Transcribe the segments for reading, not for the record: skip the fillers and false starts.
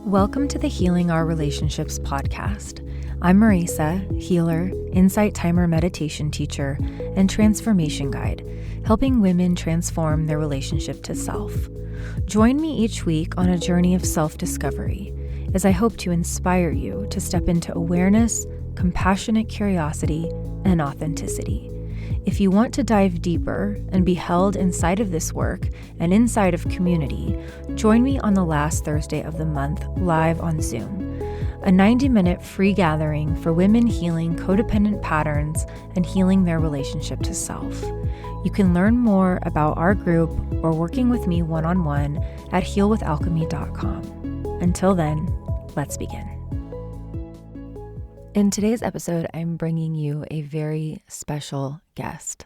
Welcome to the Healing Our Relationships podcast. I'm Marisa, healer, insight timer meditation teacher, and transformation guide, helping women transform their relationship to self. Join me each week on a journey of self-discovery as I hope to inspire you to step into awareness, compassionate curiosity, and authenticity. If you want to dive deeper and be held inside of this work and inside of community, join me on the last Thursday of the month live on Zoom, a 90-minute free gathering for women healing codependent patterns and healing their relationship to self. You can learn more about our group or working with me one-on-one at healwithalchemy.com. Until then, let's begin. In today's episode, I'm bringing you a very special guest,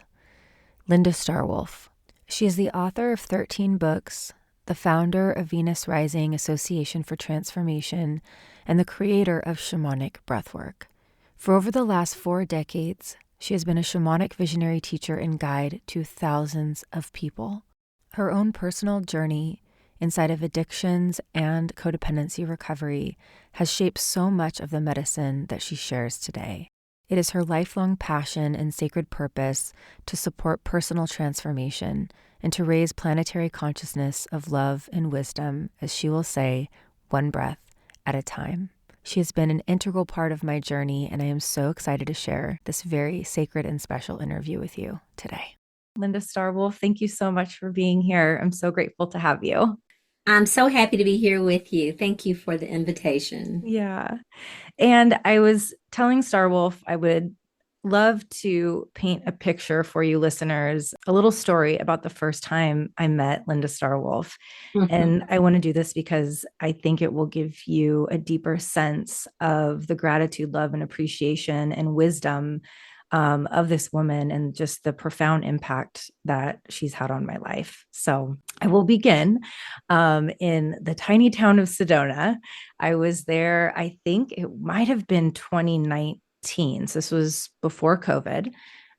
Linda Starwolf. She is the author of 13 books, the founder of Venus Rising Association for Transformation, and the creator of Shamanic Breathwork. For over the last 4 decades, she has been a shamanic visionary teacher and guide to thousands of people. Her own personal journey inside of addictions and codependency recovery has shaped so much of the medicine that she shares today. It is her lifelong passion and sacred purpose to support personal transformation and to raise planetary consciousness of love and wisdom, as she will say, one breath at a time. She has been an integral part of my journey, and I am so excited to share this very sacred and special interview with you today. Linda Starwolf, thank you so much for being here. I'm so grateful to have you. I'm so happy to be here with you. Thank you for the invitation. Yeah. And I was telling Starwolf I would love to paint a picture for you listeners, a little story about the first time I met Linda Starwolf. And I want to do this because I think it will give you a deeper sense of the gratitude, love, and appreciation and wisdom of this woman and just the profound impact that she's had on my life. So I will begin in the tiny town of Sedona. I was there, I think it might have been 2019. So this was before COVID.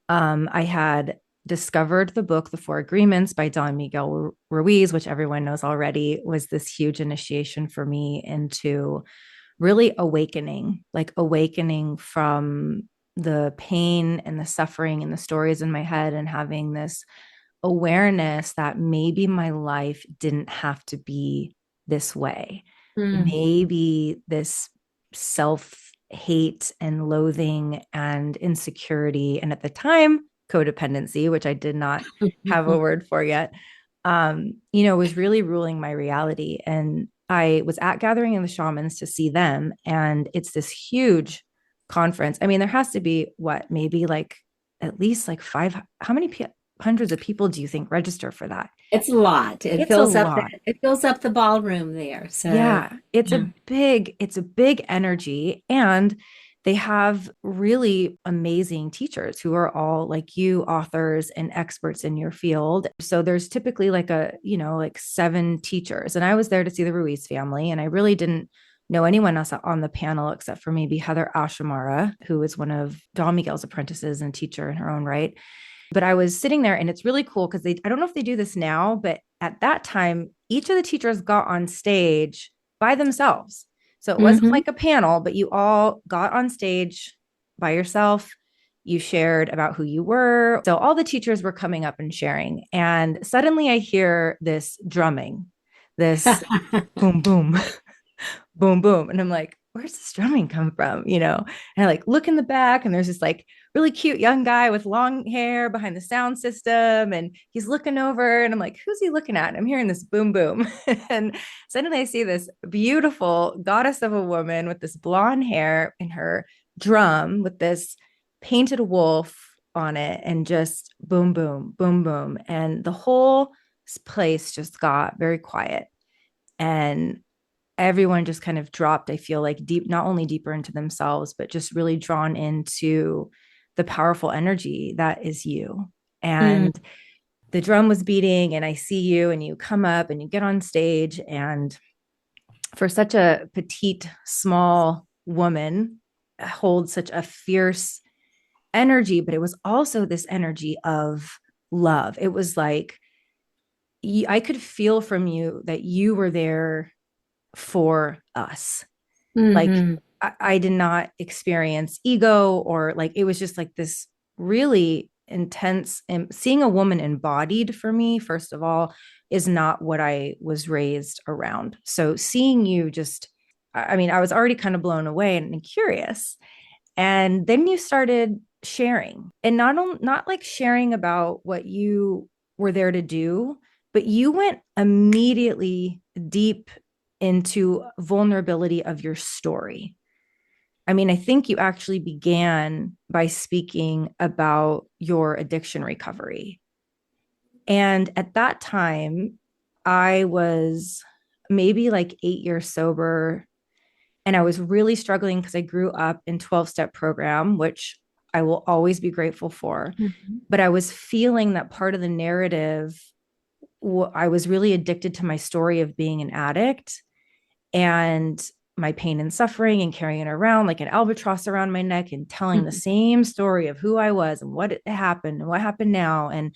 I had discovered the book, The Four Agreements by Don Miguel Ruiz, which everyone knows already, was this huge initiation for me into really awakening from the pain and the suffering and the stories in my head and having this awareness that maybe my life didn't have to be this way. Maybe this self-hate and loathing and insecurity, and at the time, codependency, which I did not have a word for yet, was really ruling my reality. And I was at Gathering of the Shamans to see them. And it's this huge conference. I mean, there has to be maybe like at least like how many hundreds of people do you think register for that? It's a lot. It It's a fills up lot. it fills up the ballroom there. So Yeah, it's yeah. a big energy, and they have really amazing teachers who are all like you, authors and experts in your field. So there's typically like like 7 teachers, and I was there to see the Ruiz family, and I really didn't know anyone else on the panel except for maybe Heather Ashamara, who is one of Don Miguel's apprentices and teacher in her own right. But I was sitting there, and it's really cool because I don't know if they do this now, but at that time, each of the teachers got on stage by themselves. So it wasn't Hmm. like a panel, but you all got on stage by yourself. You shared about who you were. So all the teachers were coming up and sharing. And suddenly I hear this drumming, this boom, boom, boom, boom. And I'm like, where's this drumming come from? And I like look in the back, and there's this like really cute young guy with long hair behind the sound system. And he's looking over, and I'm like, who's he looking at? And I'm hearing this boom, boom. And suddenly I see this beautiful goddess of a woman with this blonde hair in her drum with this painted wolf on it, and just boom, boom, boom, boom. And the whole place just got very quiet. And everyone just kind of dropped, I feel like, not only deeper into themselves, but just really drawn into the powerful energy that is you. Mm. And the drum was beating, and I see you, and you come up and you get on stage. And for such a petite, small woman, holds such a fierce energy, but it was also this energy of love. It was like I could feel from you that you were there for us. Like Hmm. I did not experience ego, or like it was just like this really intense, and seeing a woman embodied for me, first of all, is not what I was raised around. So seeing you just, I mean, I was already kind of blown away and curious. And then you started sharing, and not like sharing about what you were there to do, but you went immediately deep into vulnerability of your story. I mean, I think you actually began by speaking about your addiction recovery. And at that time, I was maybe like 8 years sober, and I was really struggling because I grew up in 12-step program, which I will always be grateful for. Hmm. But I was feeling that part of the narrative, I was really addicted to my story of being an addict and my pain and suffering, and carrying it around like an albatross around my neck and telling the same story of who I was and what happened and what happened now. And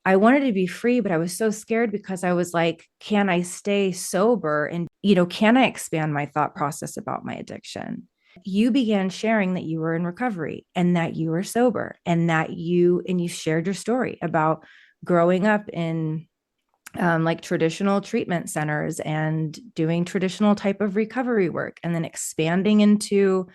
I wanted to be free, but I was so scared because I was like, can I stay sober? And, can I expand my thought process about my addiction? You began sharing that you were in recovery and that you were sober, and you shared your story about growing up in like traditional treatment centers and doing traditional type of recovery work, and then expanding into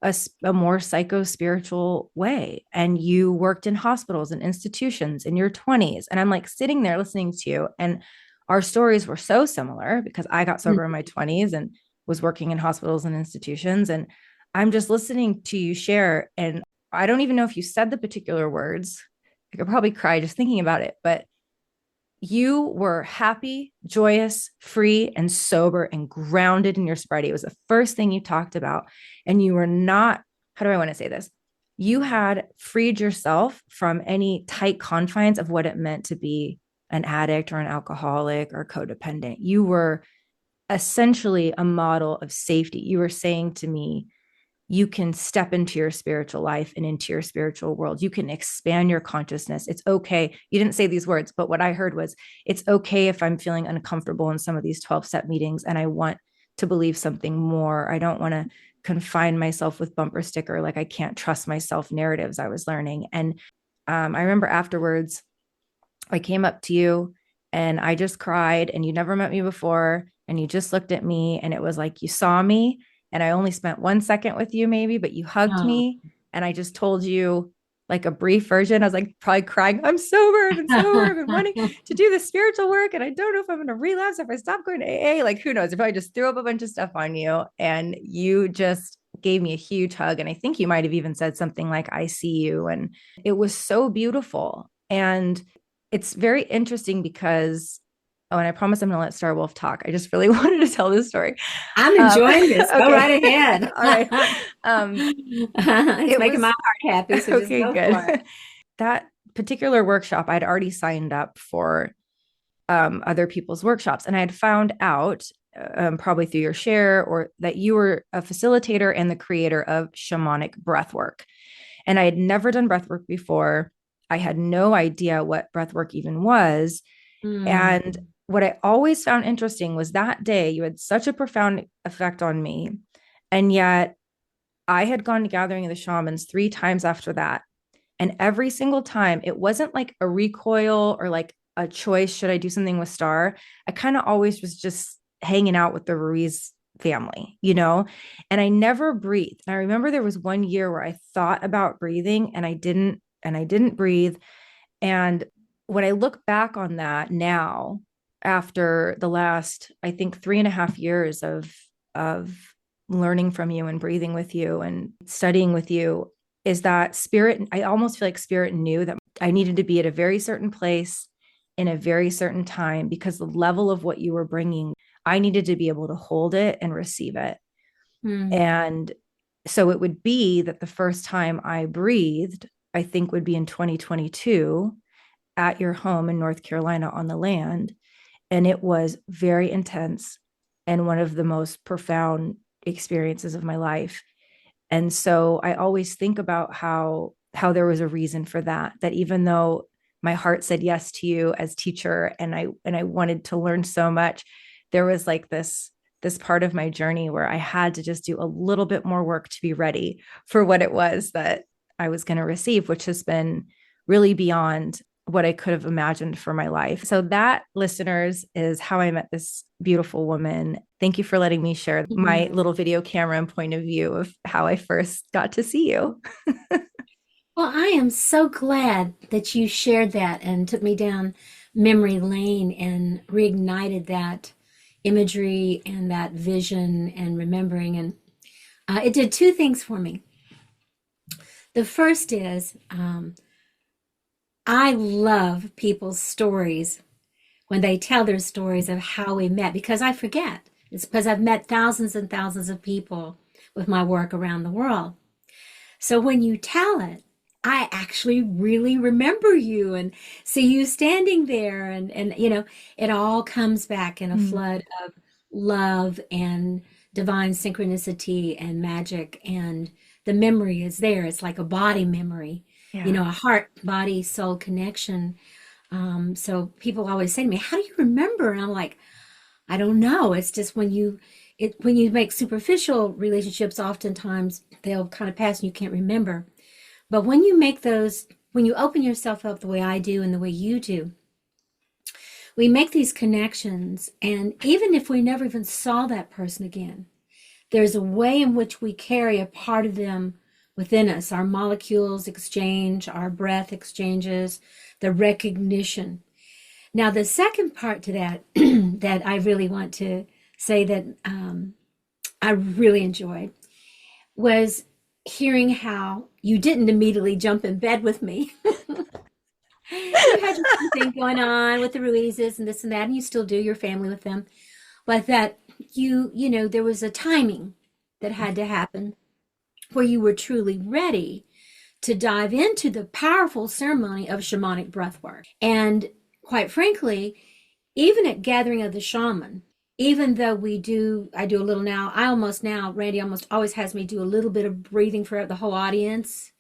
a more psycho spiritual way. And you worked in hospitals and institutions in your 20s. And I'm like sitting there listening to you, and our stories were so similar because I got sober in my 20s and was working in hospitals and institutions. And I'm just listening to you share. And I don't even know if you said the particular words. I could probably cry just thinking about it, but you were happy, joyous, free, and sober and grounded in your sobriety. It was the first thing you talked about. And you were not, how do I want to say this? You had freed yourself from any tight confines of what it meant to be an addict or an alcoholic or codependent. You were essentially a model of safety. You were saying to me, you can step into your spiritual life and into your spiritual world. You can expand your consciousness. It's okay. You didn't say these words, but what I heard was, it's okay if I'm feeling uncomfortable in some of these 12-step meetings and I want to believe something more. I don't want to confine myself with bumper sticker, like I can't trust myself narratives I was learning. And I remember afterwards, I came up to you and I just cried, and you never met me before. And you just looked at me, and it was like you saw me. And I only spent 1 second with you, maybe, but you hugged Oh. me. And I just told you like a brief version. I was like probably crying. I'm sober. I've been sober. I've been wanting to do the spiritual work. And I don't know if I'm going to relapse if I stop going to AA. Like, who knows? If I just threw up a bunch of stuff on you, and you just gave me a huge hug. And I think you might have even said something like, I see you. And it was so beautiful. And it's very interesting because, oh, and I promise I'm going to let Star Wolf talk. I just really wanted to tell this story. I'm Um, enjoying this. Go okay. right ahead. All right. Um, It's it making my was heart happy, so just okay, go for it. good. That particular workshop, I'd already signed up for other people's workshops. And I had found out, probably through your share, or that you were a facilitator and the creator of Shamanic Breathwork. And I had never done breathwork before. I had no idea what breathwork even was. Mm. And what I always found interesting was that day you had such a profound effect on me. And yet I had gone to Gathering of the Shamans 3 times after that. And every single time, it wasn't like a recoil or like a choice. Should I do something with Star? I kind of always was just hanging out with the Ruiz family. And I never breathed. And I remember there was one year where I thought about breathing and I didn't breathe. And when I look back on that now, after the last, I think 3.5 years of learning from you and breathing with you and studying with you, is that spirit, I almost feel like spirit knew that I needed to be at a very certain place in a very certain time, because the level of what you were bringing, I needed to be able to hold it and receive it. Mm. And so it would be that the first time I breathed, I think, would be in 2022 at your home in North Carolina on the land. And it was very intense and one of the most profound experiences of my life. And so I always think about how there was a reason for that even though my heart said yes to you as teacher, and I wanted to learn so much, there was like this this part of my journey where I had to just do a little bit more work to be ready for what it was that I was going to receive, which has been really beyond what I could have imagined for my life. So, that, listeners, is how I met this beautiful woman. Thank you for letting me share my little video camera and point of view of how I first got to see you. Well, I am so glad that you shared that and took me down memory lane and reignited that imagery and that vision and remembering. And it did two things for me. The first is I love people's stories when they tell their stories of how we met because I forget. It's because I've met thousands and thousands of people with my work around the world. So when you tell it, I actually really remember you and see you standing there and it all comes back in a Mm, flood of love and divine synchronicity and magic and the memory is there. It's like a body memory, yeah. a heart, body, soul connection. So people always say to me, "How do you remember?" And I'm like, I don't know. It's just when you make superficial relationships, oftentimes they'll kind of pass and you can't remember. But when you open yourself up the way I do and the way you do, we make these connections. And even if we never even saw that person again, there's a way in which we carry a part of them within us. Our molecules exchange, our breath exchanges, the recognition. Now, the second part to that, that I really want to say that I really enjoyed was hearing how you didn't immediately jump in bed with me. You had your own thing going on with the Ruizes and this and that, and you still do your family with them. But that there was a timing that had to happen where you were truly ready to dive into the powerful ceremony of shamanic breathwork. And quite frankly, even at Gathering of the Shaman, even though I do a little now, Randy almost always has me do a little bit of breathing for the whole audience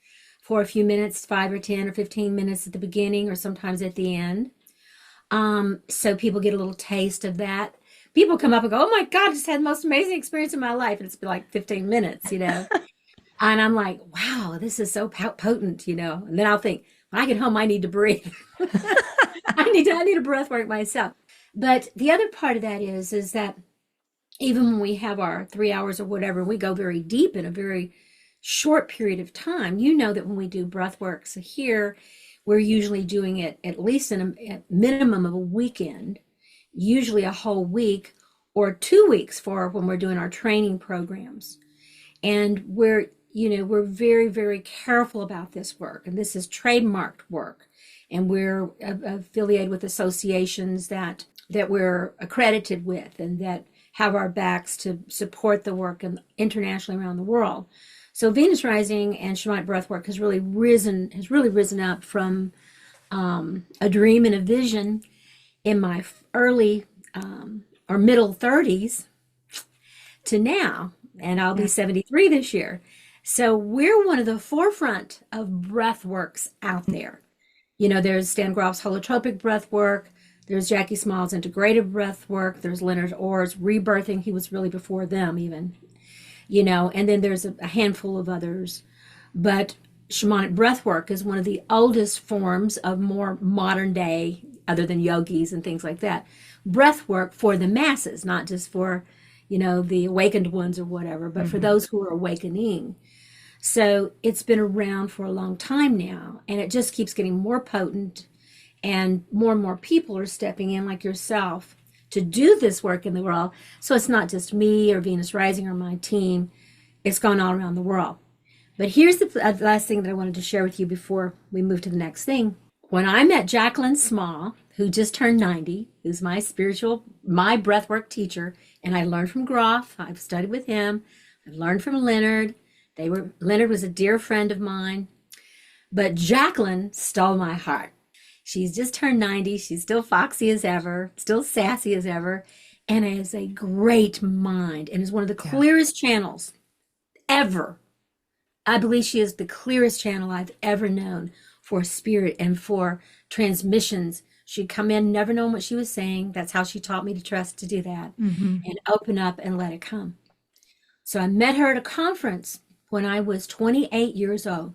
for a few minutes, 5 or 10 or 15 minutes at the beginning, or sometimes at the end. So people get a little taste of that. People come up and go, "Oh my God, I just had the most amazing experience in my life." And it's been like 15 minutes. And I'm like, wow, this is so potent. And then I'll think, when I get home, I need to breathe. I need a breath work myself. But the other part of that is that even when we have our 3 hours or whatever, we go very deep in a very short period of time. You know that when we do breath work, so here we're usually doing it at least in a minimum of a weekend, usually a whole week or 2 weeks for when we're doing our training programs. And we're very, very careful about this work. And this is trademarked work. And we're affiliated with associations that we're accredited with and that have our backs to support the work and internationally around the world. So Venus Rising and Shamanic Breathwork has really risen up from a dream and a vision in my early or middle 30s to now, and I'll be Yeah. 73 this year. So we're one of the forefront of breathworks out there. There's Stan Grof's holotropic breath work. There's Jackie Small's integrative breath work. There's Leonard Orr's rebirthing. He was really before them even, and then there's a handful of others. But shamanic breath work is one of the oldest forms of more modern day, other than yogis and things like that, breath work for the masses, not just for, the awakened ones or whatever, but for Mhm. those who are awakening. So it's been around for a long time now, and it just keeps getting more potent, and more people are stepping in, like yourself, to do this work in the world. So it's not just me or Venus Rising or my team, it's gone all around the world. But here's the last thing that I wanted to share with you before we move to the next thing. When I met Jacqueline Small, who just turned 90, who's my breathwork teacher, and I learned from Groff, I've studied with him, I've learned from Leonard. Leonard was a dear friend of mine, but Jacqueline stole my heart. She's just turned 90. She's still foxy as ever, still sassy as ever, and has a great mind and is one of the Yeah. clearest channels ever. I believe she is the clearest channel I've ever known for spirit and for transmissions She'd come in, never knowing what she was saying. That's how she taught me to trust to do that Mm-hmm. and open up and let it come. So I met her at a conference when I was 28 years old.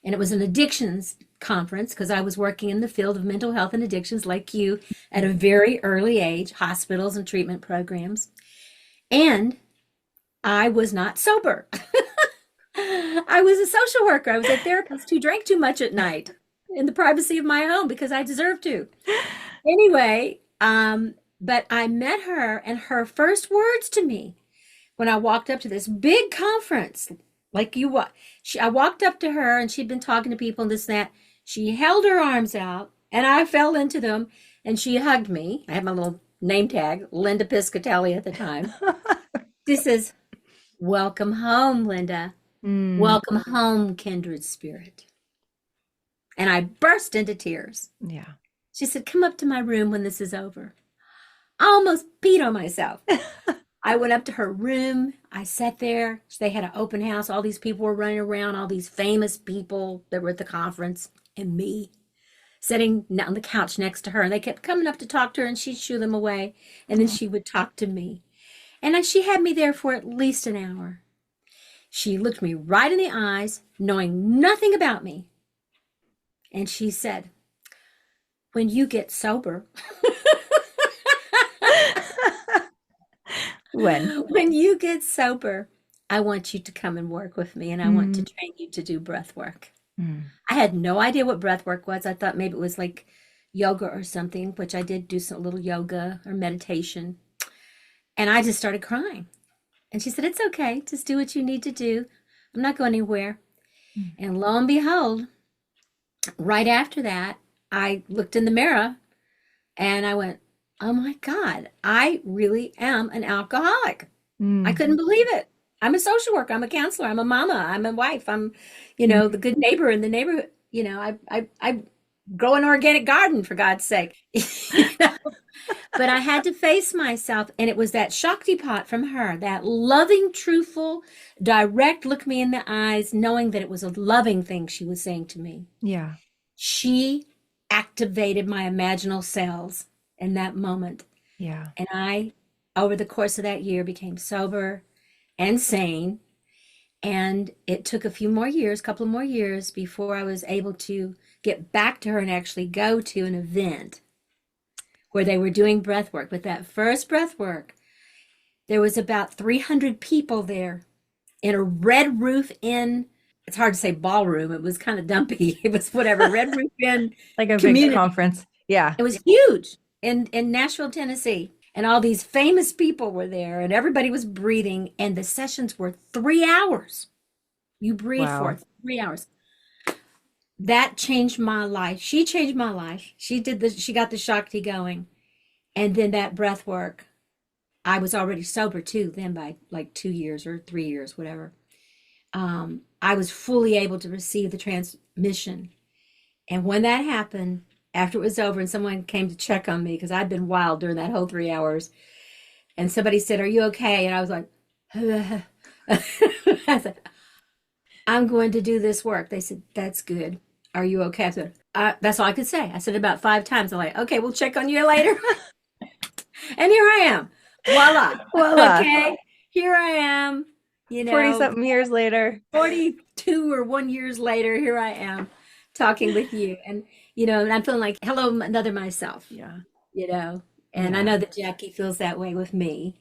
And it was an addictions conference because I was working in the field of mental health and addictions like you at a very early age, hospitals and treatment programs. And I was not sober. I was a social worker. I was a therapist who drank too much at night in the privacy of my home because I deserved to. Anyway, but I met her, and her first words to me when I walked up to this big conference, like I walked up to her and she'd been talking to people and this and that. She held her arms out and I fell into them and she hugged me. I had my little name tag, Linda Piscatelli at the time. She says, "Welcome home, Linda. Mm, Welcome home, kindred spirit." And I burst into tears. yeah. She said, "Come up to my room when this is over." I almost peed on myself. I went up to her room. I sat there. They had an open house. All these people were running around, all these famous people that were at the conference, and me sitting on the couch next to her. And they kept coming up to talk to her, and she'd shoo them away. And then she would talk to me. And she had me there for at least an hour. She looked me right in the eyes, knowing nothing about me. And she said, "When you get sober," When? "when you get sober, I want you to come and work with me, and I want to Mm, train you to do breath work." mm. I had no idea what breath work was. I thought maybe it was like yoga or something, which I did do some little yoga or meditation. And I just started crying. And she said, "It's okay. Just do what you need to do. I'm not going anywhere." Mm. And lo and behold, right after that, I looked in the mirror and I went, "Oh my God, I really am an alcoholic." I Mm. couldn't believe it. I'm a social worker. I'm a counselor. I'm a mama. I'm a wife. I'm, the Mm. good neighbor in the neighborhood. I grow an organic garden for God's sake. You know? But I had to face myself, and it was that Shakti pot from her, that loving, truthful, direct look me in the eyes, knowing that it was a loving thing she was saying to me. Yeah. She activated my imaginal cells in that moment. Yeah. And I, over the course of that year, became sober and sane. And it took a few more years, couple of more years before I was able to get back to her and actually go to an event where they were doing breath work. But that first breath work, there was about 300 people there in a red roof inn. It's hard to say ballroom. It was kind of dumpy. It was whatever, red roof inn Like a big community. conference. Yeah. It was huge in Nashville, Tennessee. And all these famous people were there and everybody was breathing. And the sessions were 3 hours. You breathe for Wow. 3 hours. That changed my life. She changed my life. She got the Shakti going. And then that breath work, I was already sober too, then by like 2 years or 3 years, whatever. I was fully able to receive the transmission. And when that happened, after it was over and someone came to check on me, because I'd been wild during that whole 3 hours, and somebody said, "Are you okay?" And I was like, I said, "I'm going to do this work." They said, "That's good. Are you okay?" I said, that's all I could say. I said about 5 times. I'm like, "Okay, we'll check on you later." And here I am. Voila. Voila. Okay. Here I am, you 40 know, something years later. 42 or 1 years later, here I am talking with you. And I'm feeling like, hello, another myself, Yeah. you know, and I Yeah. know that Jackie feels that way with me.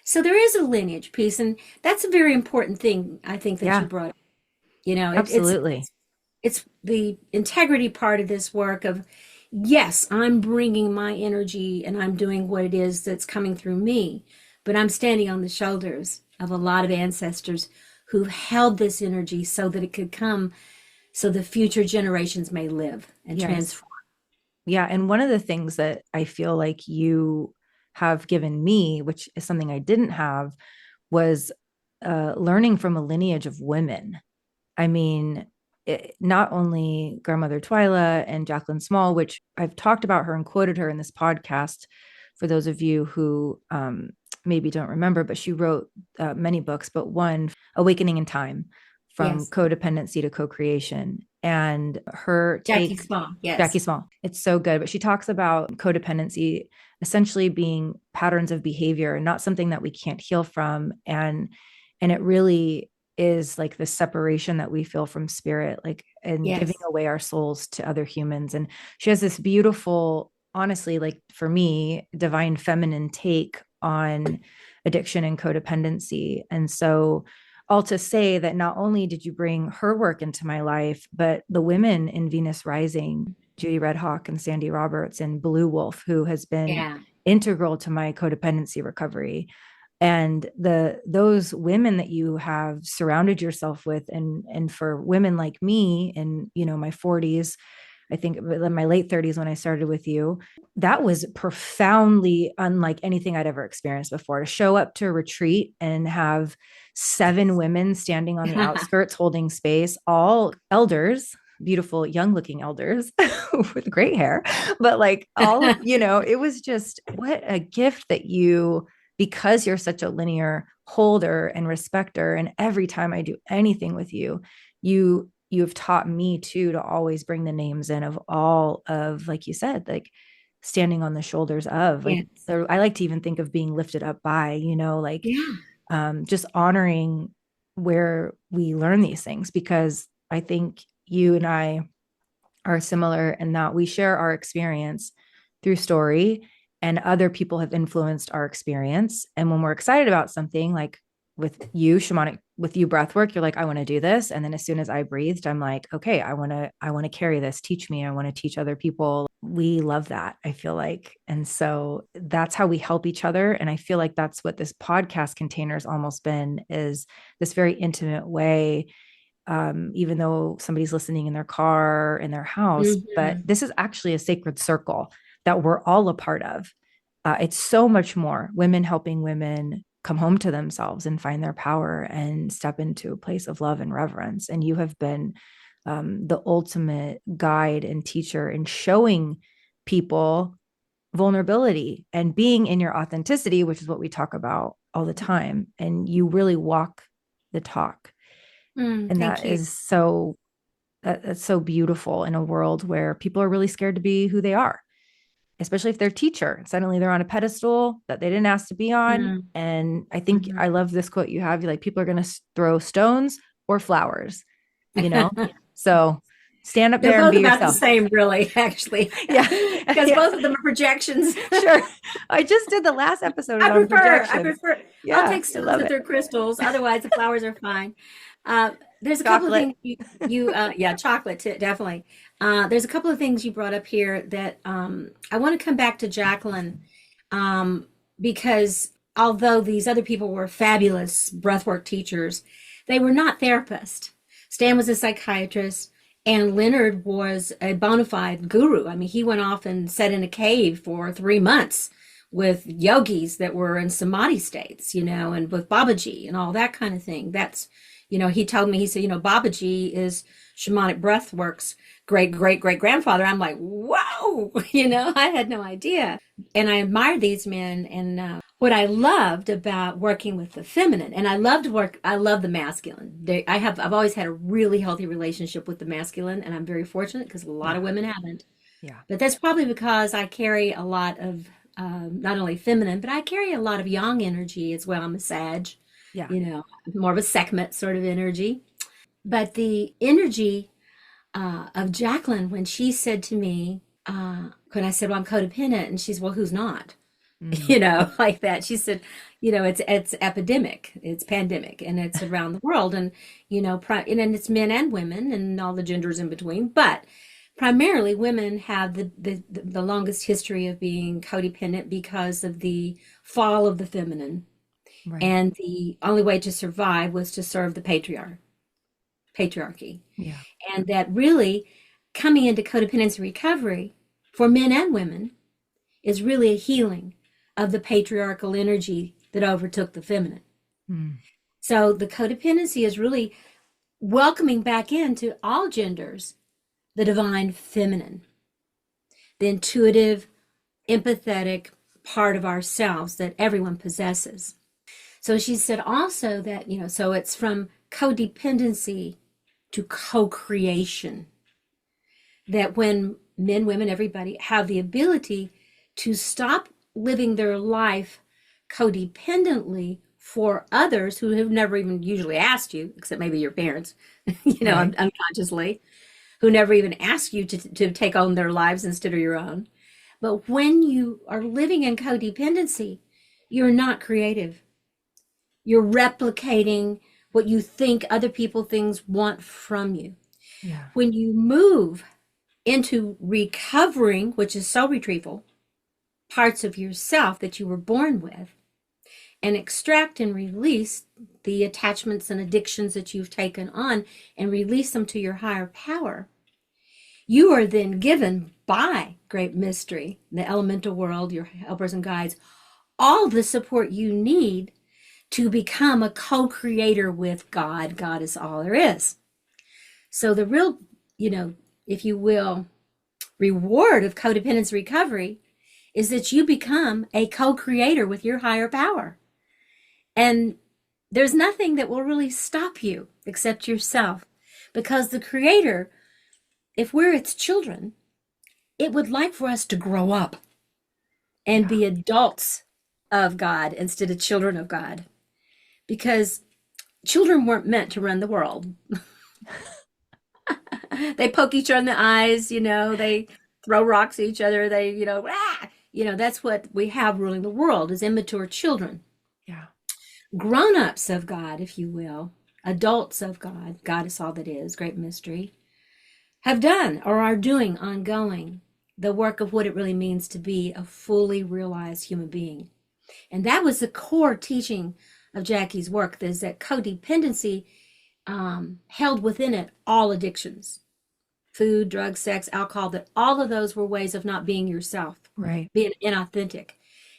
So there is a lineage piece, and that's a very important thing, I think, that you Yeah. brought up. It's Absolutely. it's the integrity part of this work of, yes, I'm bringing my energy and I'm doing what it is that's coming through me, but I'm standing on the shoulders of a lot of ancestors who've held this energy so that it could come so the future generations may live and Yes. transform. Yeah. And one of the things that I feel like you have given me, which is something I didn't have, was learning from a lineage of women. I mean, not only grandmother Twyla and Jacqueline Small, which I've talked about her and quoted her in this podcast for those of you who maybe don't remember, but she wrote many books, but one, Awakening in Time, from Yes. codependency to co-creation. And her Jackie take, Small. Jackie Yes. Small, it's so good. But she talks about codependency essentially being patterns of behavior, not something that we can't heal from. And it really is like the separation that we feel from spirit, like, and giving Yes. away our souls to other humans. And she has this beautiful, honestly, like for me, divine feminine take on addiction and codependency. And so, all to say that not only did you bring her work into my life, but the women in Venus Rising, Judy Redhawk and Sandy Roberts and Blue Wolf, who has been Yeah. integral to my codependency recovery. And those women that you have surrounded yourself with, and for women like me in, my 40s, I think in my late 30s when I started with you, that was profoundly unlike anything I'd ever experienced before. To show up to a retreat and have 7 women standing on the outskirts holding space, all elders, beautiful young looking elders with great hair, but like all, it was just what a gift that you, because you're such a linear holder and respecter, and every time I do anything with you, you've taught me too to always bring the names in of all of, like you said, like standing on the shoulders of, like, Yes. I like to even think of being lifted up by, like, Yeah. just honoring where we learn these things, because I think you and I are similar in that we share our experience through story, and other people have influenced our experience. And when we're excited about something, like with you breathwork, you're like, I want to do this. And then as soon as I breathed, I'm like, okay, I want to carry this. Teach me. I want to teach other people. We love that, I feel like. And so that's how we help each other. And I feel like that's what this podcast container's almost been, is this very intimate way, even though somebody's listening in their car, in their house. But Hmm. this is actually a sacred circle that we're all a part of. It's so much more women helping women come home to themselves and find their power and step into a place of love and reverence. And you have been the ultimate guide and teacher in showing people vulnerability and being in your authenticity, which is what we talk about all the time. And you really walk the talk. And Thank that you. is so, that's so beautiful in a world where people are really scared to be who they are, especially if they're teacher. Suddenly they're on a pedestal that they didn't ask to be on. And I think I Mm-hmm. love this quote you have. You're like, people are going to throw stones or flowers, you know? So stand up They're there and both be about the yourself. same, really, actually, Yeah. because Yeah. both of them are projections. Sure. I just did the last episode I on prefer, I projections. prefer, I'll Yeah. take I stones love if it. they're crystals. Otherwise, the flowers are fine. There's a couple of Chocolate. things yeah, chocolate too, definitely. There's a couple of things you brought up here that I want to come back to Jacqueline, um, because although these other people were fabulous breathwork teachers, they were not therapists. Stan was a psychiatrist, and Leonard was a bona fide guru. I mean, he went off and sat in a cave for 3 months with yogis that were in samadhi states, and with Babaji and all that kind of thing. He told me, he said, Babaji is Shamanic Breathwork's great great great grandfather. I'm like, whoa, I had no idea. And I admired these men. And what I loved about working with the feminine, and I love the masculine. I've always had a really healthy relationship with the masculine, and I'm very fortunate because a lot Yeah. of women haven't. Yeah. But that's probably because I carry a lot of not only feminine, but I carry a lot of yang energy as well. I'm a Sag, Yeah. you know, more of a Sekhmet sort of energy. But the energy of Jacqueline, when she said to me, when I said, well, I'm codependent, and she's, well, who's not? Mm. Like that. She said, it's epidemic, it's pandemic, and it's around the world, and and it's men and women and all the genders in between. But primarily, women have the longest history of being codependent because of the fall of the feminine, Right. and the only way to survive was to serve the patriarchy, Yeah. and that really coming into codependency recovery for men and women is really a healing of the patriarchal energy that overtook the feminine. Mm. So the codependency is really welcoming back into all genders the divine feminine, the intuitive, empathetic part of ourselves that everyone possesses. So she said also that, so it's from codependency to co-creation. That when men, women, everybody have the ability to stop living their life codependently for others who have never even usually asked you, except maybe your parents, Right. unconsciously, who never even ask you to take on their lives instead of your own. But when you are living in codependency, you're not creative. You're replicating what you think other people things want from you. Yeah. When you move into recovering, which is soul retrieval, parts of yourself that you were born with, and extract and release the attachments and addictions that you've taken on and release them to your higher power, you are then given by great mystery, the elemental world, your helpers and guides, all the support you need to become a co-creator with God. God is all there is. So the real, if you will, reward of codependence recovery is that you become a co-creator with your higher power. And there's nothing that will really stop you except yourself. Because the creator, if we're its children, it would like for us to grow up and Yeah. be adults of God instead of children of God. Because children weren't meant to run the world. They poke each other in the eyes, they throw rocks at each other, they, ah! That's what we have ruling the world is immature children. Yeah. Grown-ups of God, if you will, adults of God, God is all that is, great mystery, have done or are doing ongoing the work of what it really means to be a fully realized human being. And that was the core teaching of Jackie's work, is that codependency held within it all addictions, food, drugs, sex, alcohol, that all of those were ways of not being yourself, Right. being inauthentic.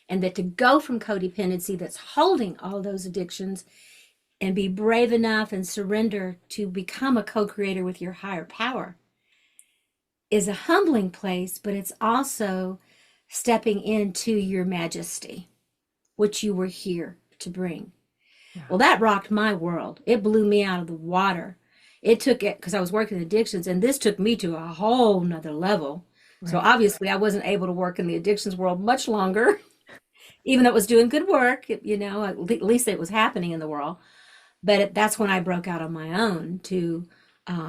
And that to go from codependency that's holding all those addictions and be brave enough and surrender to become a co-creator with your higher power is a humbling place, but it's also stepping into your majesty, which you were here to bring. Yeah. Well, that rocked my world. It blew me out of the water. It took it because I was working addictions, and this took me to a whole nother level. So Right. obviously, I wasn't able to work in the addictions world much longer, even though it was doing good work. At least it was happening in the world. But that's when I broke out on my own to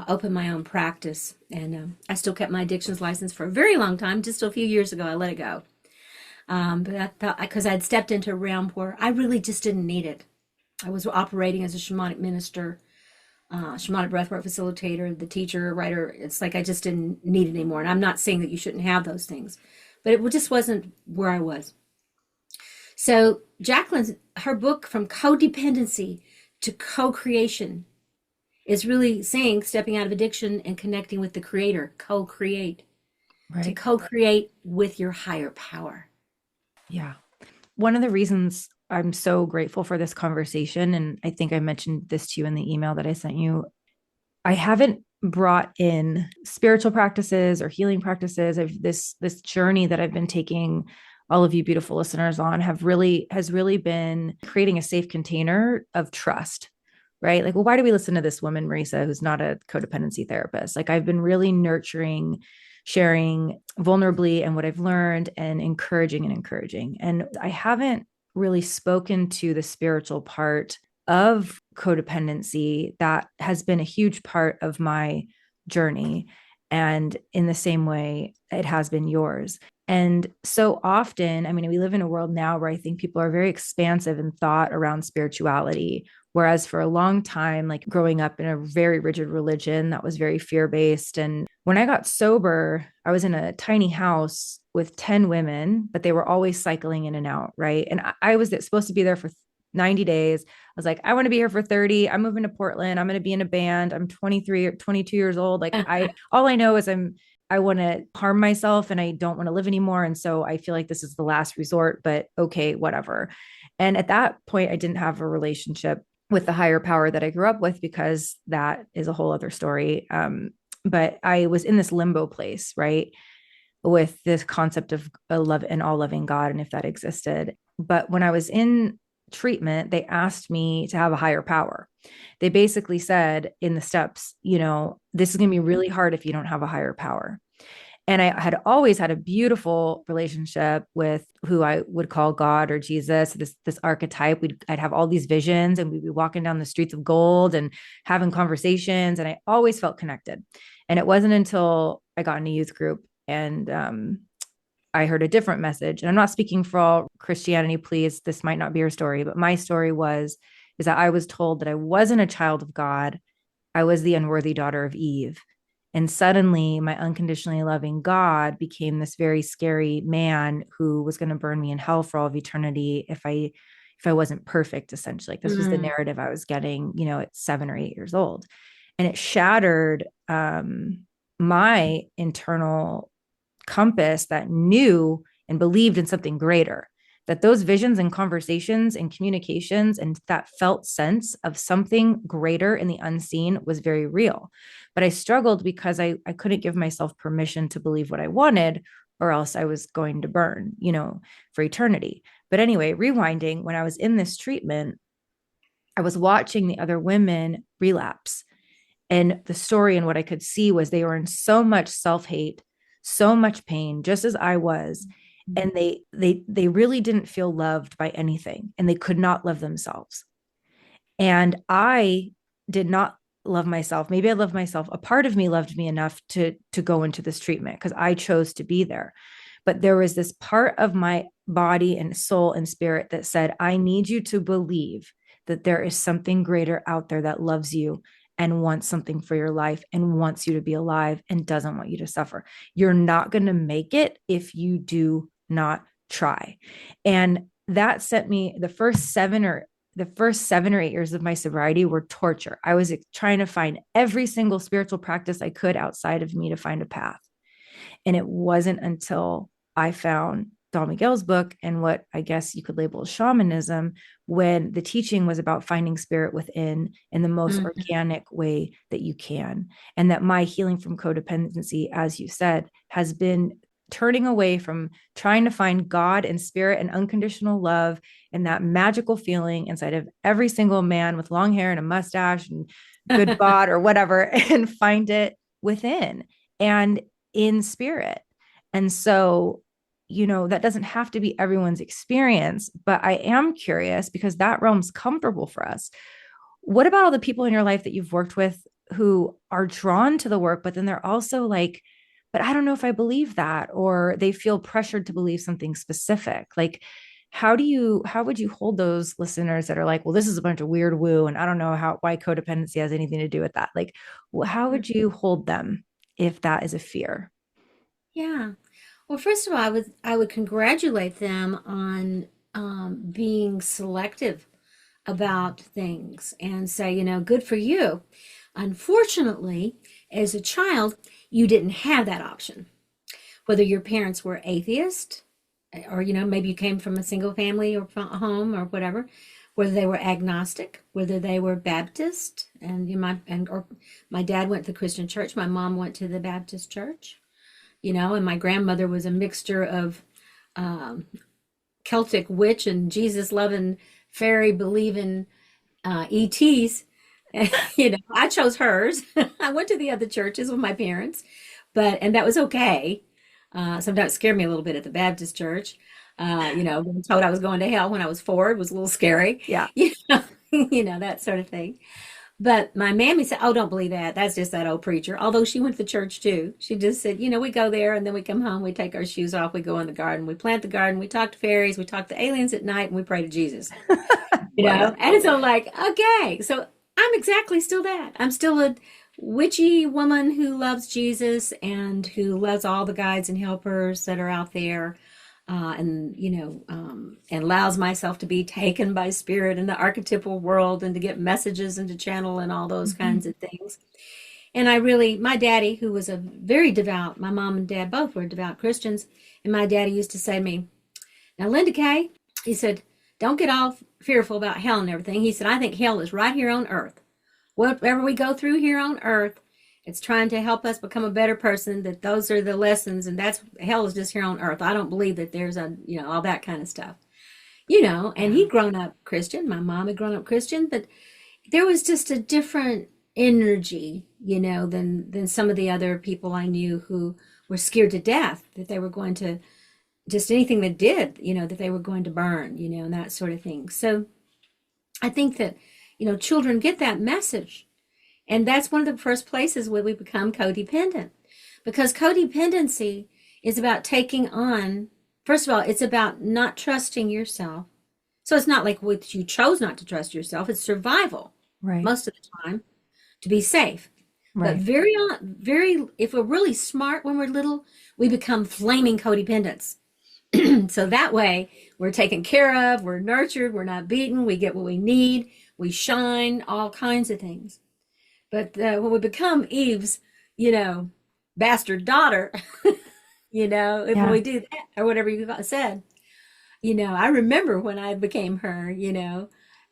open my own practice, and I still kept my addictions license for a very long time. Just a few years ago, I let it go. But I thought because I'd stepped into a realm where I really just didn't need it. I was operating as a shamanic minister, shamanic breathwork facilitator, the teacher, writer. It's like I just didn't need it anymore. And I'm not saying that you shouldn't have those things, but it just wasn't where I was. So Jacqueline's, her book, From Codependency to Co-Creation, is really saying stepping out of addiction and connecting with the creator, co-create, to Right. co-create with your higher power. Yeah. One of the reasons I'm so grateful for this conversation, and I think I mentioned this to you in the email that I sent you, I haven't brought in spiritual practices or healing practices. Of this journey that I've been taking all of you beautiful listeners on has really been creating a safe container of trust, right? Like, well, why do we listen to this woman, Marisa, who's not a codependency therapist? Like, I've been really nurturing, sharing vulnerably and what I've learned, and encouraging. And I haven't really spoken to the spiritual part of codependency that has been a huge part of my journey. And in the same way, it has been yours. And so often, I mean, we live in a world now where I think people are very expansive in thought around spirituality. Whereas for a long time, like growing up in a very rigid religion that was very fear based. And when I got sober, I was in a tiny house with 10 women, but they were always cycling in and out. Right. And I was supposed to be there for 90 days. I was like, I want to be here for 30. I'm moving to Portland. I'm going to be in a band. I'm 23 or 22 years old. Like all I know is I want to harm myself and I don't want to live anymore. And so I feel like this is the last resort, but okay, whatever. And at that point, I didn't have a relationship with the higher power that I grew up with, because that is a whole other story. But I was in this limbo place, right? With this concept of a love and all loving God, and if that existed. But when I was in treatment, they asked me to have a higher power. They basically said in the steps, this is going to be really hard if you don't have a higher power. And I had always had a beautiful relationship with who I would call God or Jesus, this archetype. I'd have all these visions, and we'd be walking down the streets of gold and having conversations. And I always felt connected. And it wasn't until I got in a youth group and I heard a different message. And I'm not speaking for all Christianity, please. This might not be your story, but my story is that I was told that I wasn't a child of God. I was the unworthy daughter of Eve. And suddenly my unconditionally loving God became this very scary man who was going to burn me in hell for all of eternity if I wasn't perfect, essentially. Like this was the Mm, narrative I was getting, at 7 or 8 years old. And it shattered my internal compass that knew and believed in something greater, that those visions and conversations and communications and that felt sense of something greater in the unseen was very real. But I struggled because I couldn't give myself permission to believe what I wanted, or else I was going to burn, for eternity. But anyway, rewinding, when I was in this treatment, I was watching the other women relapse. And the story and what I could see was they were in so much self-hate, so much pain, just as I was. And they really didn't feel loved by anything, and they could not love themselves. And I did not love myself. Maybe I loved myself. A part of me loved me enough to go into this treatment because I chose to be there. But there was this part of my body and soul and spirit that said, I need you to believe that there is something greater out there that loves you and wants something for your life and wants you to be alive and doesn't want you to suffer. You're not going to make it if you do not try. And that sent me the first 7 or 8 years of my sobriety were torture. I was trying to find every single spiritual practice I could outside of me to find a path. And it wasn't until I found Don Miguel's book and what I guess you could label as shamanism, when the teaching was about finding spirit within in the most mm, organic way that you can. And that my healing from codependency, as you said, has been turning away from trying to find God and spirit and unconditional love and that magical feeling inside of every single man with long hair and a mustache and good bod or whatever, and find it within and in spirit. And so, that doesn't have to be everyone's experience, but I am curious because that realm's comfortable for us. What about all the people in your life that you've worked with who are drawn to the work, but then they're also like, but I don't know if I believe that, or they feel pressured to believe something specific? Like, how would you hold those listeners that are like, well, this is a bunch of weird woo, and I don't know why codependency has anything to do with that? Like, how mm. would you hold them if that is a fear? Yeah. Well, first of all, I would congratulate them on being selective about things and say, good for you. Unfortunately, as a child, you didn't have that option. Whether your parents were atheist, or maybe you came from a single family or from a home or whatever, whether they were agnostic, whether they were Baptist, and or my dad went to the Christian church, my mom went to the Baptist church, and my grandmother was a mixture of um, Celtic witch and Jesus loving, fairy believing ETs. I chose hers. I went to the other churches with my parents, and that was okay. Sometimes it scared me a little bit at the Baptist church. Being told I was going to hell when I was 4 was a little scary. Yeah. That sort of thing. But my mammy said, "Oh, don't believe that. That's just that old preacher." Although she went to the church too. She just said, we go there and then we come home, we take our shoes off, we go in the garden, we plant the garden, we talk to fairies, we talk to aliens at night, and we pray to Jesus. Love it. And so like, okay, so I'm exactly still that. I'm still a witchy woman who loves Jesus and who loves all the guides and helpers that are out there, and allows myself to be taken by spirit in the archetypal world and to get messages and to channel and all those Mhm. kinds of things. And my daddy, who was a very devout, my mom and dad both were devout Christians, and my daddy used to say to me, "Now, Linda Kay," he said, "don't get all fearful about hell and everything." He said, "I think hell is right here on earth. Whatever we go through here on earth, it's trying to help us become a better person, that those are the lessons, and that's hell is just here on earth. I don't believe that there's all that kind of stuff." and Yeah. he'd grown up Christian. My mom had grown up Christian, but there was just a different energy, than some of the other people I knew who were scared to death that they were going to just anything that did, that they were going to burn, and that sort of thing. So I think that, children get that message. And that's one of the first places where we become codependent because codependency is about taking on, first of all, it's about not trusting yourself. So it's not like what you chose not to trust yourself, it's survival Right. most of the time to be safe. But Right. very, if we're really smart when we're little, we become flaming codependents. So that way, we're taken care of, we're nurtured, we're not beaten, we get what we need, we shine, all kinds of things. But when we become Eve's, you know, bastard daughter, if Yeah. we do that, or whatever you said, I remember when I became her,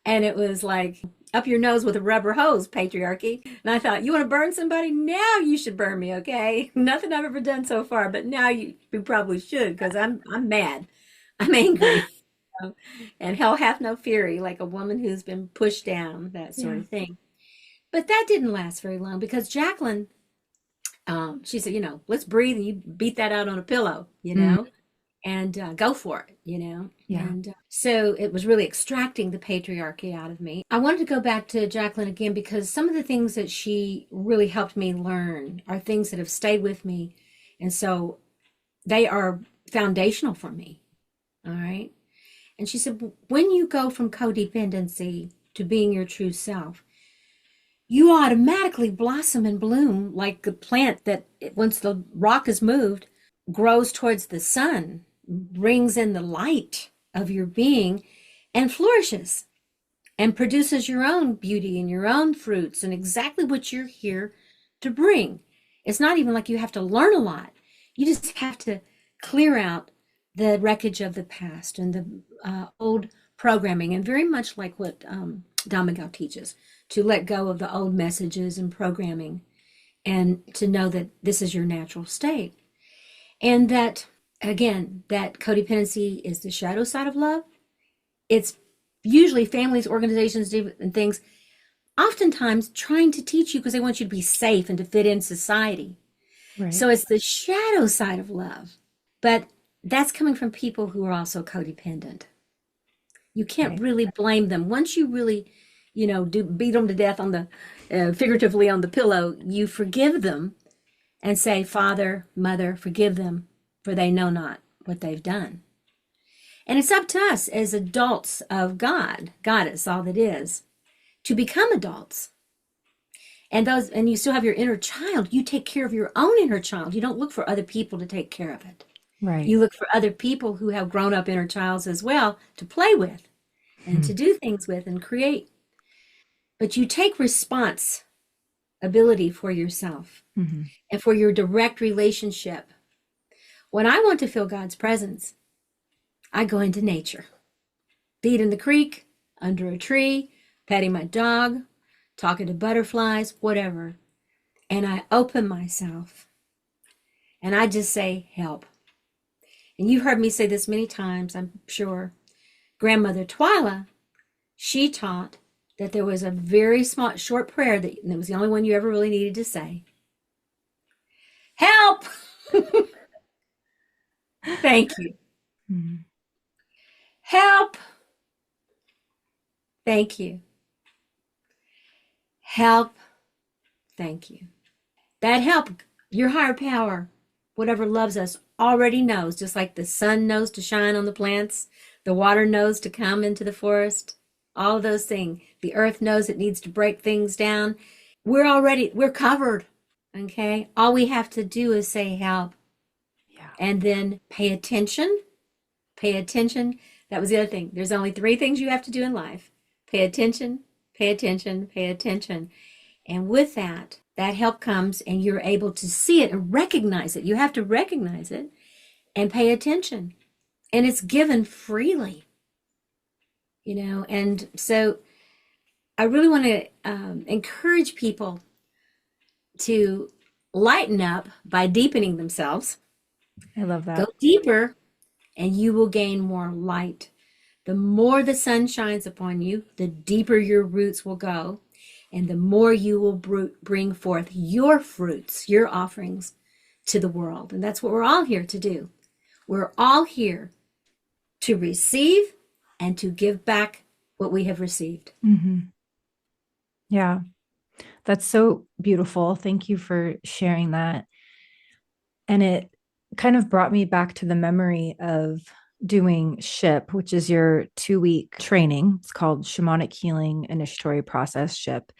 and it was like up your nose with a rubber hose, patriarchy. And I thought, you want to burn somebody? Now you should burn me, okay? Nothing I've ever done so far, but now you probably should because I'm mad. I'm angry. And hell hath no fury, like a woman who's been pushed down, that sort Yeah. of thing. But that didn't last very long because Jacqueline, she said, let's breathe and you beat that out on a pillow, Mm, and go for it, yeah. And so it was really extracting the patriarchy out of me. I wanted to go back to Jacqueline again because some of the things that she really helped me learn are things that have stayed with me. And so they are foundational for me. All right. And she said, when you go from codependency to being your true self, you automatically blossom and bloom like a plant that, once the rock is moved, grows towards the sun, brings in the light of your being, and flourishes and produces your own beauty and your own fruits and exactly what you're here to bring. It's not even like you have to learn a lot. You just have to clear out the wreckage of the past and the old programming, and very much like what Don Miguel teaches, to let go of the old messages and programming and to know that this is your natural state. And that, again, that codependency is the shadow side of love. It's usually families, organizations, and things, oftentimes trying to teach you because they want you to be safe and to fit in society. Right. So it's the shadow side of love. But that's coming from people who are also codependent. You can't Right. really blame them. Once you really, do beat them to death on the, figuratively on the pillow, you forgive them and say, Father, Mother, forgive them, for they know not what they've done. And it's up to us as adults of God, God is all that is, to become adults. And you still have your inner child. You take care of your own inner child. You don't look for other people to take care of it. Right. You look for other people who have grown up inner childs as well to play with and Hmm. to do things with and create. But you take responsibility for yourself Hmm. and for your direct relationship. When I want to feel God's presence, I go into nature, be it in the creek, under a tree, petting my dog, talking to butterflies, whatever. And I open myself and I just say, help. And you've heard me say this many times, I'm sure. Grandmother Twyla, she taught that there was a very small, short prayer that was the only one you ever really needed to say. Help! Thank you. Hmm. Help! Thank you. Help! Thank you. That help, your higher power, whatever loves us, already knows, just like the sun knows to shine on the plants, the water knows to come into the forest, all of those things. The earth knows it needs to break things down. We're covered. Okay. All we have to do is say help Yeah. and then pay attention. Pay attention. That was the other thing. There's only three things you have to do in life: pay attention, pay attention, pay attention. And with that, that help comes and you're able to see it and recognize it. You have to recognize it and pay attention. And it's given freely, And so I really want to encourage people to lighten up by deepening themselves, I love go that. deeper, and you will gain more light. The more the sun shines upon you, the deeper your roots will go, and the more you will bring forth your fruits, your offerings to the world. And that's what we're all here to do. We're all here to receive and to give back what we have received. Mm-hmm. Yeah, that's so beautiful. Thank you for sharing that. And it kind of brought me back to the memory of doing SHIP, which is your 2 week training. It's called Shamanic Healing Initiatory Process SHIP.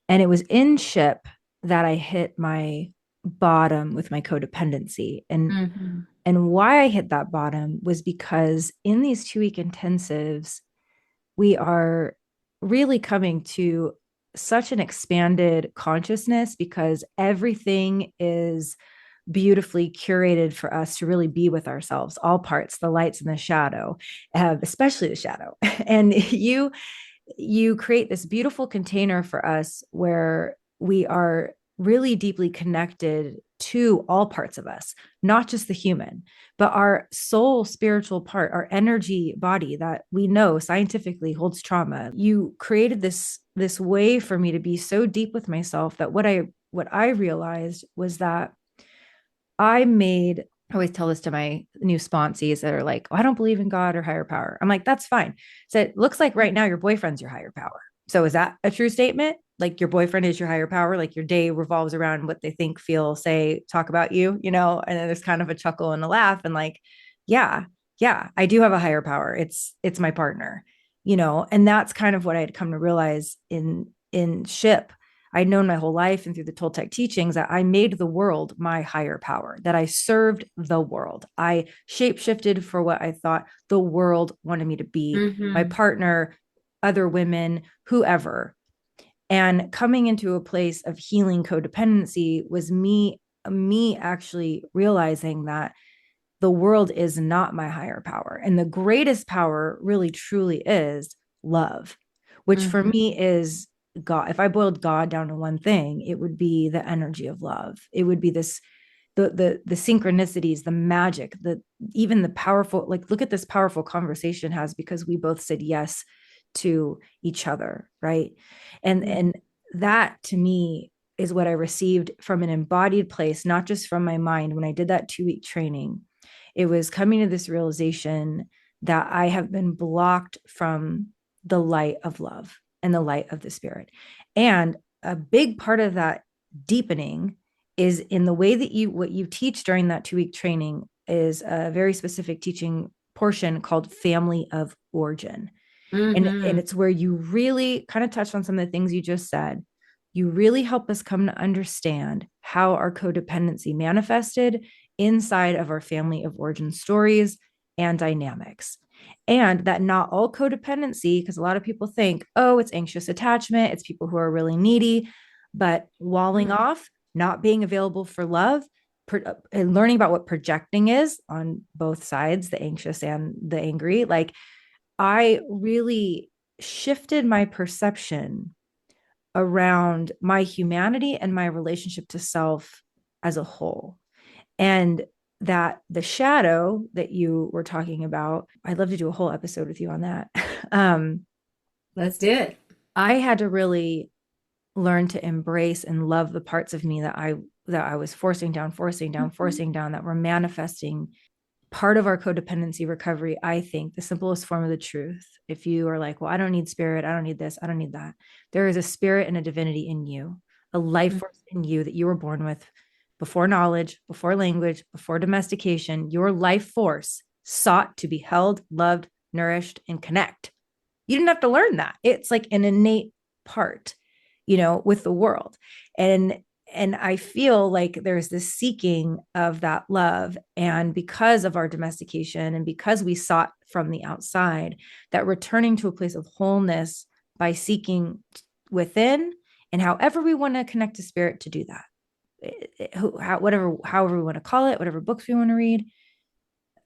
And it was in SHIP that I hit my bottom with my codependency. Mm-hmm. And why I hit that bottom was because in these 2 week intensives, we are really coming to such an expanded consciousness because everything is beautifully curated for us to really be with ourselves, all parts, the lights and the shadow, especially the shadow. And you create this beautiful container for us where we are really deeply connected to all parts of us, not just the human, but our soul, spiritual part, our energy body that we know scientifically holds trauma. You created this way for me to be so deep with myself that what I realized was that I always tell this to my new sponsees that are like, oh, I don't believe in God or higher power. I'm like, that's fine. So it looks like right now your boyfriend's your higher power. So is that a true statement? Like your boyfriend is your higher power? Like your day revolves around what they think, feel, say, talk about you, you know? And then there's kind of a chuckle and a laugh and like, yeah, yeah, I do have a higher power. It's my partner, you know? And that's kind of what I had come to realize in SHIP. I'd known my whole life and through the Toltec teachings that I made the world my higher power, that I served the world. I shapeshifted for what I thought the world wanted me to be, my Mm-hmm. partner, other women, whoever. And coming into a place of healing codependency was me actually realizing that the world is not my higher power. And the greatest power really truly is love, which for Mm-hmm. me is God. If I boiled God down to one thing, it would be the energy of love. It would be this the synchronicities, the magic, the even the powerful, like look at this powerful conversation has because we both said yes to each other, right? And that to me is what I received from an embodied place, not just from my mind when I did that 2 week training. It was coming to this realization that I have been blocked from the light of love and the light of the spirit. And a big part of that deepening is in the way that what you teach during that 2 week training is a very specific teaching portion called family of origin. And Mm-hmm. it's where you really kind of touched on some of the things you just said. You really help us come to understand how our codependency manifested inside of our family of origin stories and dynamics. And that not all codependency, because a lot of people think, oh, it's anxious attachment, it's people who are really needy, but walling off, not being available for love, and learning about what projecting is on both sides, the anxious and the angry, like I really shifted my perception around my humanity and my relationship to self as a whole. And that the shadow that you were talking about, I'd love to do a whole episode with you on that. um, Let's do it. I had to really learn to embrace and love the parts of me that I was forcing down, forcing down, Mm-hmm. forcing down, that were manifesting. Part of our codependency recovery, I think, the simplest form of the truth. If you are like, well, I don't need spirit, I don't need this, I don't need that. There is a spirit and a divinity in you, a life force in you that you were born with before knowledge, before language, before domestication. Your life force sought to be held, loved, nourished, and connect. You didn't have to learn that. It's like an innate part, with the world. And I feel like there's this seeking of that love. And because of our domestication and because we sought from the outside, that returning to a place of wholeness by seeking within, and however we want to connect to spirit to do that, however we want to call it, whatever books we want to read.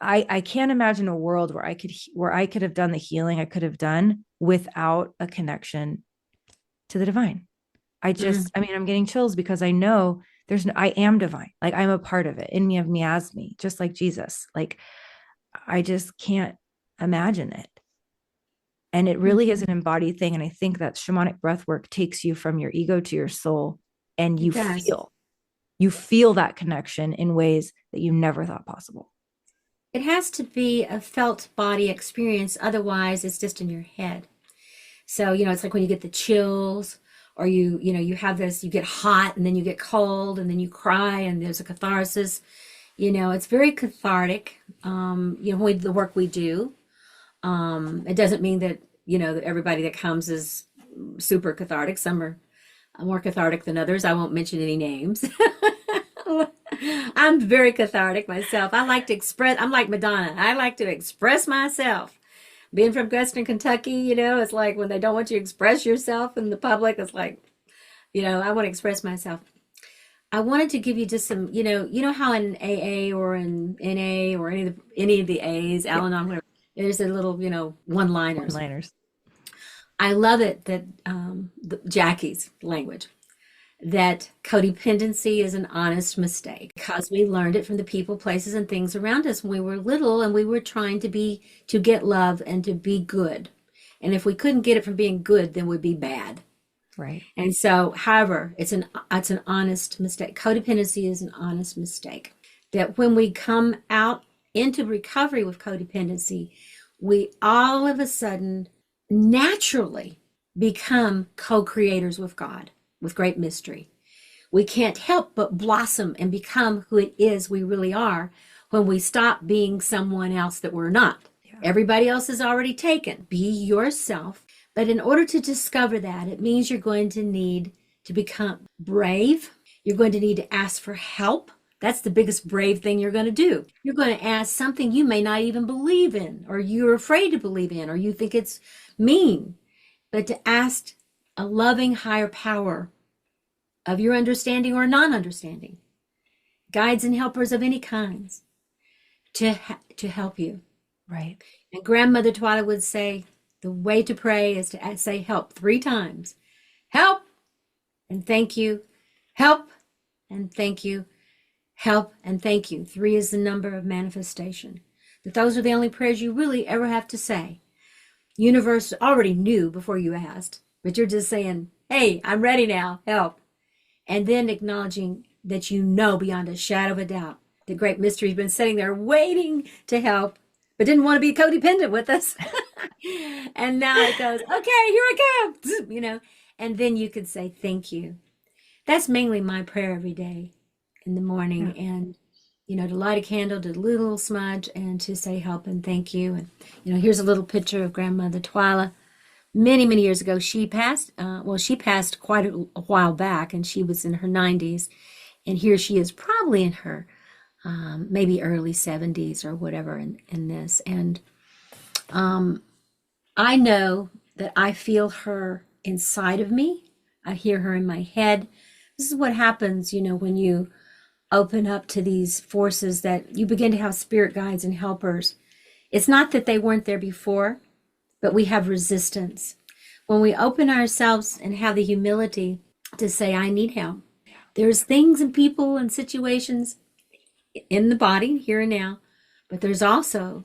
I can't imagine a world where I could have done the healing I could have done without a connection to the divine. I'm getting chills because I know I am divine. Like I'm a part of it in me, of me as me, just like Jesus. Like I just can't imagine it. And it really is Mhm. an embodied thing. And I think that shamanic breath work takes you from your ego to your soul, and It does. you feel that connection in ways that you never thought possible. It has to be a felt body experience. Otherwise, it's just in your head. So, it's like when you get the chills or you have this, you get hot and then you get cold and then you cry and there's a catharsis. It's very cathartic. The work we do. It doesn't mean that everybody that comes is super cathartic. Some are more cathartic than others. I won't mention any names. I'm very cathartic myself. I like to express, I'm like Madonna. I like to express myself. Being from Western Kentucky, it's like when they don't want you to express yourself in the public, it's like, I want to express myself. I wanted to give you just some, how in AA or in NA or any of the A's, Yep. Al-Anon, whatever, there's a little, One one-liners. liners. I love it that Jackie's language, that codependency is an honest mistake because we learned it from the people, places, and things around us when we were little, and we were trying to get love and to be good. And if we couldn't get it from being good, then we'd be bad. Right. And so, however, it's an honest mistake. Codependency is an honest mistake. That when we come out into recovery with codependency, we all of a sudden naturally become co-creators with God, with great mystery. We can't help but blossom and become who it is we really are when we stop being someone else that we're not. Yeah. Everybody else is already taken. Be yourself. But in order to discover that, it means you're going to need to become brave. You're going to need to ask for help. That's the biggest brave thing you're going to do. You're going to ask something you may not even believe in, or you're afraid to believe in, or you think it's mean. But to ask a loving higher power of your understanding or non-understanding, guides and helpers of any kinds, to help you. Right. And Grandmother Twyla would say, the way to pray is to say help 3 times. Help and thank you. Help and thank you. Help and thank you. 3 is the number of manifestation. That those are the only prayers you really ever have to say. Universe already knew before you asked, but you're just saying, hey, I'm ready now. Help. And then acknowledging that you know beyond a shadow of a doubt the great mystery's been sitting there waiting to help, but didn't want to be codependent with us. And now it goes, okay, here I come, and then you could say thank you. That's mainly my prayer every day in the morning. Yeah. And, to light a candle, to do a little smudge, and to say help and thank you. And, here's a little picture of Grandmother Twyla. Many, many years ago, she passed. She passed quite a while back, and she was in her 90s. And here she is, probably in her maybe early 70s or whatever in this. And I know that I feel her inside of me. I hear her in my head. This is what happens, when you open up to these forces, that you begin to have spirit guides and helpers. It's not that they weren't there before, but we have resistance. When we open ourselves and have the humility to say, I need help, there's things and people and situations in the body here and now, but there's also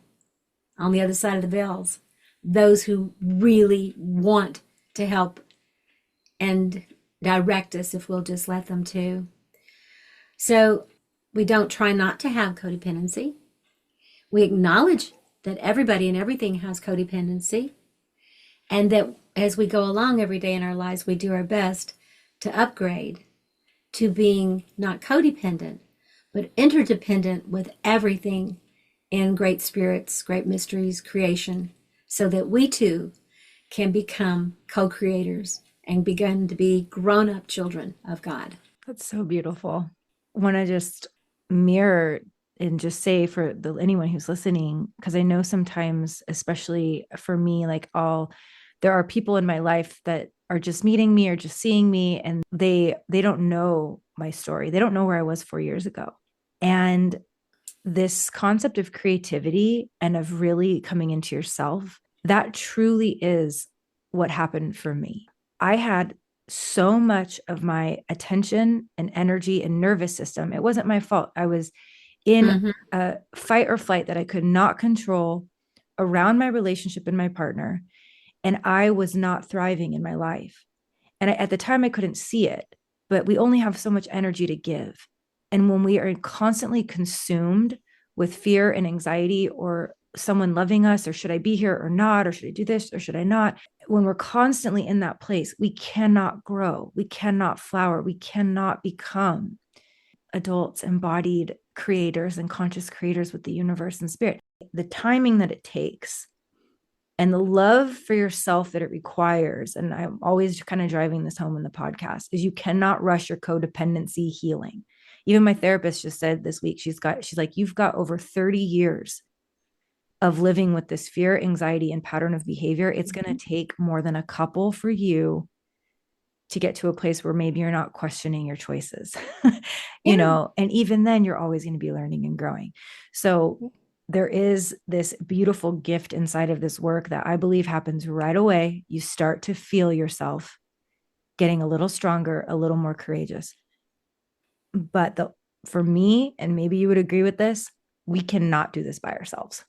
on the other side of the veils those who really want to help and direct us if we'll just let them to. So we don't try not to have codependency. We acknowledge that everybody and everything has codependency, and that as we go along every day in our lives, we do our best to upgrade to being not codependent, but interdependent with everything in great spirits, great mysteries, creation, so that we too can become co-creators and begin to be grown-up children of God. That's so beautiful. I want to just mirror and just say for anyone who's listening, because I know sometimes, especially for me, there are people in my life that are just meeting me or just seeing me, and they don't know my story. They don't know where I was 4 years ago. And this concept of creativity and of really coming into yourself, that truly is what happened for me. I had so much of my attention and energy and nervous system. It wasn't my fault. I was in Mm-hmm. a fight or flight that I could not control around my relationship and my partner. and I was not thriving in my life. And at the time, I couldn't see it, but we only have so much energy to give. And when we are constantly consumed with fear and anxiety, or someone loving us, or should I be here or not, or should I do this or should I not? When we're constantly in that place, we cannot grow, we cannot flower, we cannot become adults, embodied creators and conscious creators with the universe and spirit. The timing that it takes and the love for yourself that it requires, and I'm always kind of driving this home in the podcast, is you cannot rush your codependency healing. Even my therapist just said this week, she's like, you've got over 30 years of living with this fear, anxiety, and pattern of behavior. It's going to take more than a couple for you to get to a place where maybe you're not questioning your choices, Yeah. and even then you're always going to be learning and growing. So there is this beautiful gift inside of this work that I believe happens right away. You start to feel yourself getting a little stronger, a little more courageous. But for me, and maybe you would agree with this, we cannot do this by ourselves.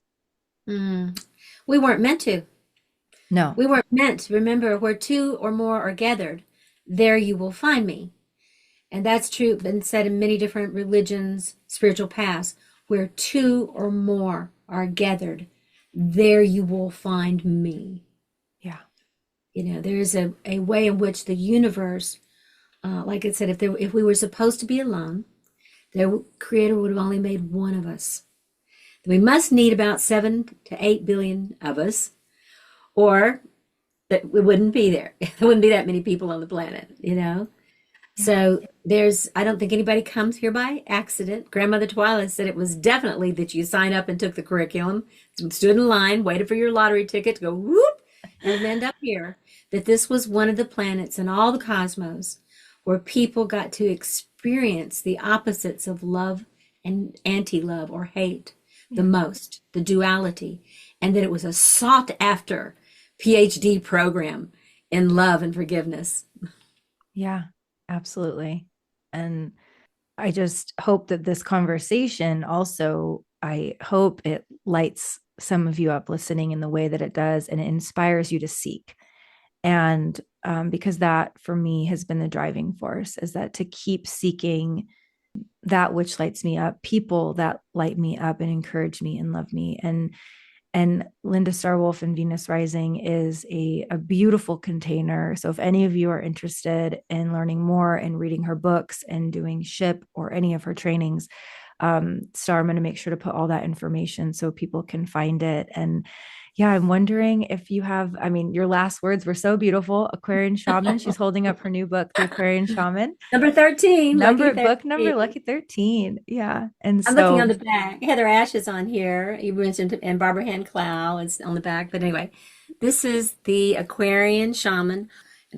Mm. We weren't meant to. No. We weren't meant. Remember, where two or more are gathered, there you will find me. And that's true, been said in many different religions, spiritual paths. Where two or more are gathered, there you will find me. Yeah. There's a way in which the universe, like I said, if we were supposed to be alone, the creator would have only made one of us. We must need about 7 to 8 billion of us, or that we wouldn't be there. There wouldn't be that many people on the planet. Yeah. So I don't think anybody comes here by accident. Grandmother Twyla said it was definitely that you signed up and took the curriculum, stood in line, waited for your lottery ticket to go whoop, and end up here. That this was one of the planets in all the cosmos where people got to experience the opposites of love and anti-love or hate the Yeah. most, the duality, and that it was a sought after PhD program in love and forgiveness. Yeah, absolutely. And I just hope that this conversation also, I hope it lights some of you up listening in the way that it does, and it inspires you to seek. And because that for me has been the driving force, is that to keep seeking that which lights me up, people that light me up and encourage me and love me. And Linda Starwolf and Venus Rising is a beautiful container. So if any of you are interested in learning more and reading her books and doing SHIP or any of her trainings, Star, I'm going to make sure to put all that information so people can find it. And yeah, I'm wondering if you have, I mean, your last words were so beautiful. Aquarian Shaman. She's holding up her new book, The Aquarian Shaman. Number 13, lucky Book number 13. Lucky 13. Yeah. And I'm looking on so the back. Heather Ash is on here. You mentioned, and Barbara Hand Clow is on the back. But anyway, this is the Aquarian Shaman.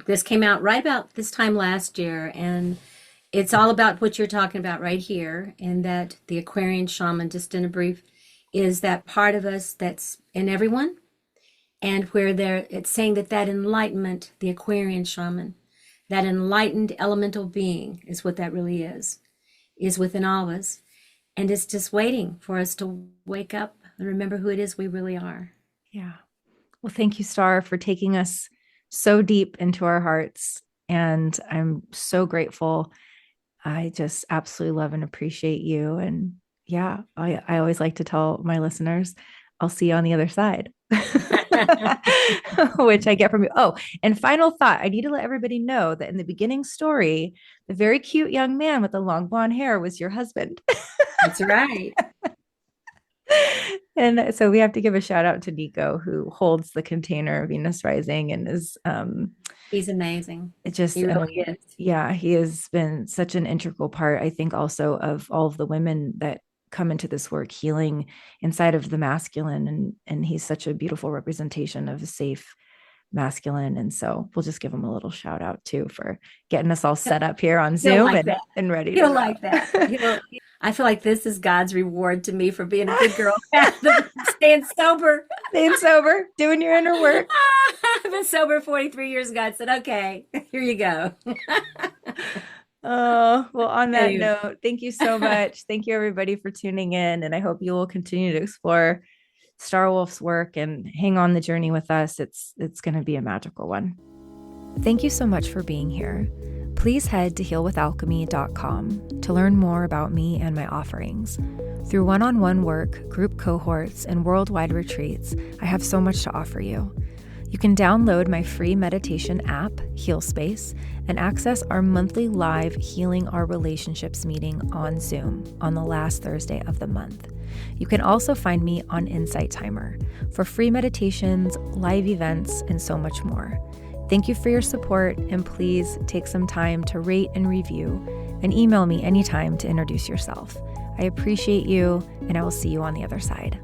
This came out right about this time last year, and it's all about what you're talking about right here. And that the Aquarian Shaman, just in a brief, is that part of us that's in everyone, and where it's saying that enlightenment, the Aquarian Shaman, that enlightened elemental being is what that really is within all of us. And it's just waiting for us to wake up and remember who it is we really are. yeah. Well, thank you, Star, for taking us so deep into our hearts. And I'm so grateful. I just absolutely love and appreciate you. And yeah, I always like to tell my listeners, I'll see you on the other side, which I get from you. Oh, and final thought, I need to let everybody know that in the beginning story, the very cute young man with the long blonde hair was your husband. That's right. And so we have to give a shout out to Nico, who holds the container of Venus Rising and is He's amazing. just He really is. yeah, he has been such an integral part, I think, also of all of the women that come into this work healing inside of the masculine, and he's such a beautiful representation of a safe masculine. And so we'll just give him a little shout out too for getting us all set up here on He'll Zoom like that. and ready to He'll like that. go. I feel like this is God's reward to me for being a good girl, staying sober. Staying sober, doing your inner work. I've been sober 43 years. God said, okay, here you go. Oh, well, on that Anyway. note, thank you so much. Thank you, everybody, for tuning in. And I hope you will continue to explore Star Wolf's work and hang on the journey with us. It's going to be a magical one. Thank you so much for being here. Please head to healwithalchemy.com to learn more about me and my offerings. Through one-on-one work, group cohorts, and worldwide retreats, I have so much to offer you. You can download my free meditation app, HealSpace, and access our monthly live Healing Our Relationships meeting on Zoom on the last Thursday of the month. You can also find me on Insight Timer for free meditations, live events, and so much more. Thank you for your support, and please take some time to rate and review, and email me anytime to introduce yourself. I appreciate you, and I will see you on the other side.